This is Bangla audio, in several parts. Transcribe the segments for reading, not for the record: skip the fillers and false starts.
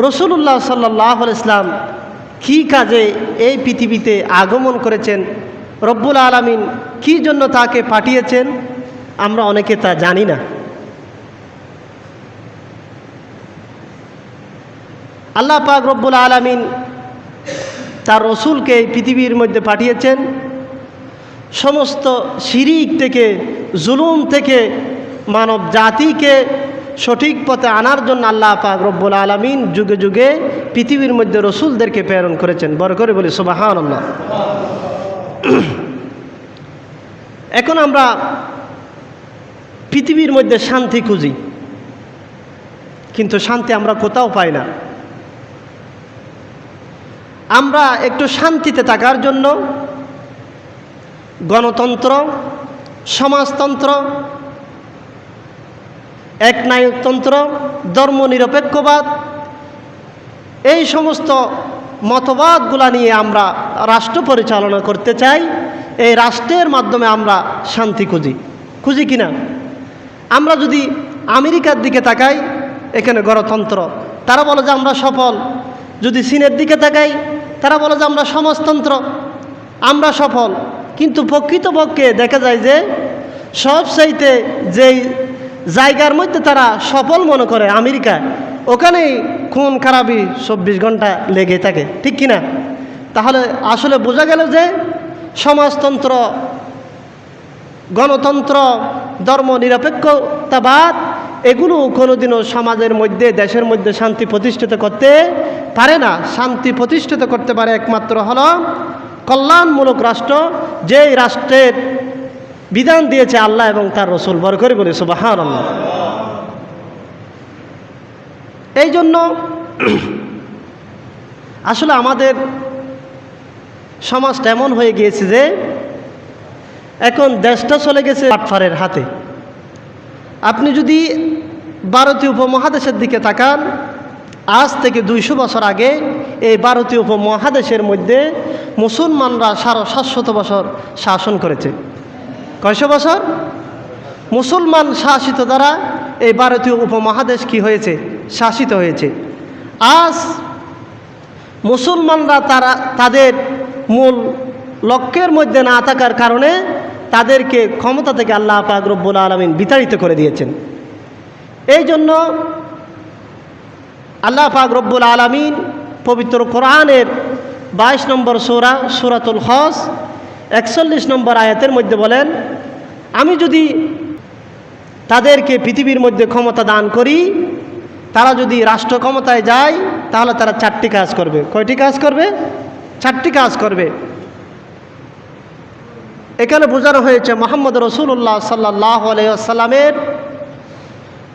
রাসূলুল্লাহ সাল্লাল্লাহু আলাইহি ওয়াসাল্লাম কী কাজে এই পৃথিবীতে আগমন করেছেন, রব্বুল আলামিন কী জন্য তাকে পাঠিয়েছেন, আমরা অনেকে তা জানি না। আল্লাহ পাক রব্বুল আলামিন তার রসুলকে এই পৃথিবীর মধ্যে পাঠিয়েছেন সমস্ত শিরিক থেকে, জুলুম থেকে মানব জাতিকে সঠিক পথে আনার জন্য। আল্লাহ পাক রব্বুল আলামিন যুগে যুগে পৃথিবীর মধ্যে রসুলদেরকে প্রেরণ করেছেন। বড় করে বলি সুবহানাল্লাহ। এখন আমরা পৃথিবীর মধ্যে শান্তি খুঁজি, কিন্তু শান্তি আমরা কোথাও পাই না। আমরা একটু শান্তিতে থাকার জন্য গণতন্ত্র, সমাজতন্ত্র, একনায়কতন্ত্র, ধর্মনিরপেক্ষবাদ, এই সমস্ত মতবাদগুলা নিয়ে আমরা রাষ্ট্র পরিচালনা করতে চাই। এই রাষ্ট্রের মাধ্যমে আমরা শান্তি খুঁজি কিনা? আমরা যদি আমেরিকার দিকে তাকাই, এখানে গণতন্ত্র, তারা বলে যে আমরা সফল। যদি চীনের দিকে তাকাই, তারা বলে যে আমরা সমাজতন্ত্র, আমরা সফল। কিন্তু প্রকৃতপক্ষে দেখা যায় যে সবচাইতে যেই জায়গার মধ্যে তারা সফল মনে করে আমেরিকা, ওখানেই খুন খারাপি 24 ঘন্টা লেগে থাকে, ঠিক কিনা? তাহলে আসলে বোঝা গেল যে সমাজতন্ত্র, গণতন্ত্র, ধর্ম নিরপেক্ষতাবাদ এগুলো কোনোদিনও সমাজের মধ্যে, দেশের মধ্যে শান্তি প্রতিষ্ঠিত করতে পারে না। শান্তি প্রতিষ্ঠিত করতে পারে একমাত্র হলো কল্যাণমূলক রাষ্ট্র, যেই রাষ্ট্রের বিধান দিয়েছে আল্লাহ এবং তার রসুল। বড় করে বলি সুবহানাল্লাহ। এই জন্য আসলে আমাদের সমাজটা এমন হয়ে গিয়েছে যে এখন দেশটা চলে গেছে বাটপারের হাতে। আপনি যদি ভারতীয় উপমহাদেশের দিকে তাকান, আজ থেকে 200 বছর আগে এই ভারতীয় উপমহাদেশের মধ্যে মুসলমানরা 750 বছর শাসন করেছে। কয়শো বছর? মুসলমান শাসিত দ্বারা এই ভারতীয় উপমহাদেশ কি হয়েছে? শাসিত হয়েছে। আজ মুসলমানরা তাদের মূল লক্ষ্যের মধ্যে না থাকার কারণে তাদেরকে ক্ষমতা থেকে আল্লাহ পাক রব্বুল আলামিন বিতাড়িত করে দিয়েছেন। এই জন্য আল্লাহ পাক রব্বুল আলামিন পবিত্র কোরআনের 22 নম্বর সূরা, সূরাতুল হজ 41 নম্বর আয়াতের মধ্যে বলেন, আমি যদি তাদেরকে পৃথিবীর মধ্যে ক্ষমতা দান করি, তারা যদি রাষ্ট্র ক্ষমতায় যায়, তাহলে তারা 4টি কাজ করবে। কয়টি কাজ করবে? 4টি কাজ করবে। এখানে বোঝানো হয়েছে মুহাম্মদ রাসূলুল্লাহ সাল্লাল্লাহু আলাইহি ওয়াসাল্লামের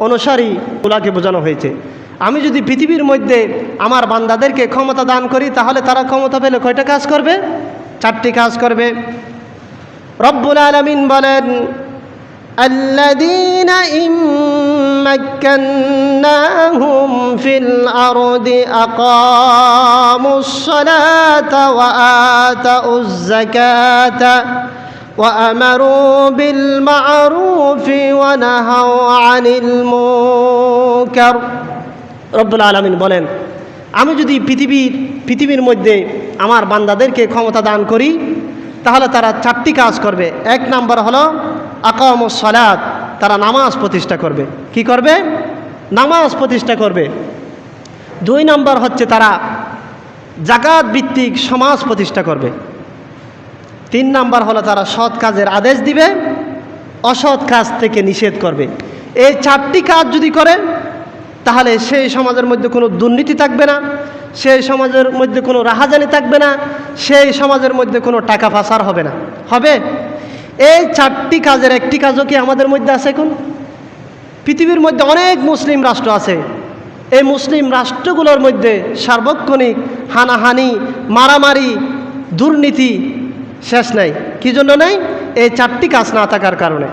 অনুসারীগুলাকে বোঝানো হয়েছে। আমি যদি পৃথিবীর মধ্যে আমার বান্দাদেরকে ক্ষমতা দান করি, তাহলে তারা ক্ষমতা পেলে কয়টা কাজ করবে? 4টি কাজ করবে। রব্বুল আলামিন বলেন, আল্লাযীনা ইম্মাক্কান্নাহুম ফিল আরদি আকামুস সালাতা ওয়া আতাউয যাকাতা ওয়া আমারু বিল মা'রুফি ওয়া নাহাউ আনিল মুনকার। রব্বুল আলামিন বলেন, আমি যদি পৃথিবীর মধ্যে আমার বান্দাদেরকে ক্ষমতা দান করি, তাহলে তারা 4টি কাজ করবে। 1 নাম্বার হলো আকামুস সালাত, তারা নামাজ প্রতিষ্ঠা করবে। কি করবে? নামাজ প্রতিষ্ঠা করবে। 2 নাম্বার হচ্ছে তারা যাকাত ভিত্তিক সমাজ প্রতিষ্ঠা করবে। 3 নাম্বার হলো তারা সৎ কাজের আদেশ দিবে, অসৎ কাজ থেকে নিষেধ করবে। এই 4টি কাজ যদি করে, তাহলে সেই সমাজের মধ্যে কোনো দুর্নীতি থাকবে না, সেই সমাজের মধ্যে কোনো রাহাজানি থাকবে না, সেই সমাজের মধ্যে কোনো টাকা পাচার হবে না। হবে? এই 4টি কাজের একটি কাজও কি আমাদের মধ্যে আছে? এখন পৃথিবীর মধ্যে অনেক মুসলিম রাষ্ট্র আছে। এই মুসলিম রাষ্ট্রগুলোর মধ্যে সার্বক্ষণিক হানাহানি, মারামারি, দুর্নীতি শেষ নাই। কি জন্য নাই? এই 4টি কাজ না থাকার কারণে।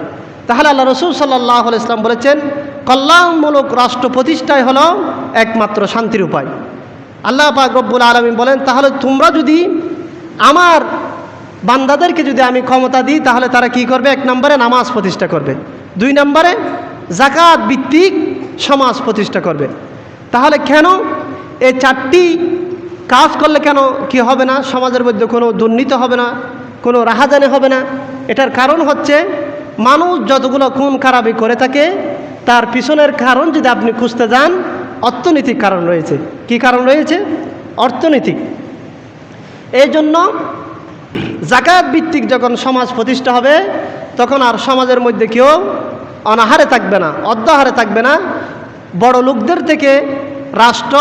তাহলে আল্লাহ রাসূল সাল্লাল্লাহু আলাইহি ওয়াসাল্লাম বলেছেন, কল্যাণমূলক রাষ্ট্র প্রতিষ্ঠাই হলো একমাত্র শান্তির উপায়। আল্লাহ পাক রব্বুল আলামিন বলেন, তাহলে তোমরা যদি আমার বান্দাদেরকে যদি আমি ক্ষমতা দিই, তাহলে তারা কি করবে? 1 নম্বরে নামাজ প্রতিষ্ঠা করবে, 2 নম্বরে যাকাত ভিত্তিক সমাজ প্রতিষ্ঠা করবে। তাহলে কেন এই 4টি কাজ করলে কেন কি হবে না? সমাজের মধ্যে কোনো দুর্নীতি হবে না, কোনো রাহাজানি হবে না। এটার কারণ হচ্ছে মানুষ যতগুলো খুন খারাপি করে থাকে তার পিছনের কারণ যদি আপনি খুঁজতে যান, অর্থনৈতিক কারণ রয়েছে। কি কারণ রয়েছে? অর্থনৈতিক। এই জন্য যাকাত ভিত্তিক যখন সমাজ প্রতিষ্ঠা হবে তখন আর সমাজের মধ্যে কেউ অনাহারে থাকবে না, অর্ধাহারে থাকবে না। বড় লোকদের থেকে রাষ্ট্র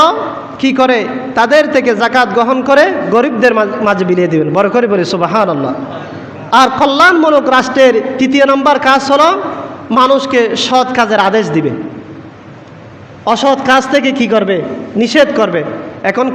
কি করে? তাদের থেকে যাকাত গ্রহণ করে গরিবদের মাঝে বিলিয়ে দেবেন। বড় করে বলি সুবহানাল্লাহ। আর কল্যাণমূলক রাষ্ট্রের 3 নম্বর কাজ হলো মানুষকে সৎ কাজের আদেশ দিবে, অসৎ কাজ থেকে কি করবে? নিষেধ করবে। এখন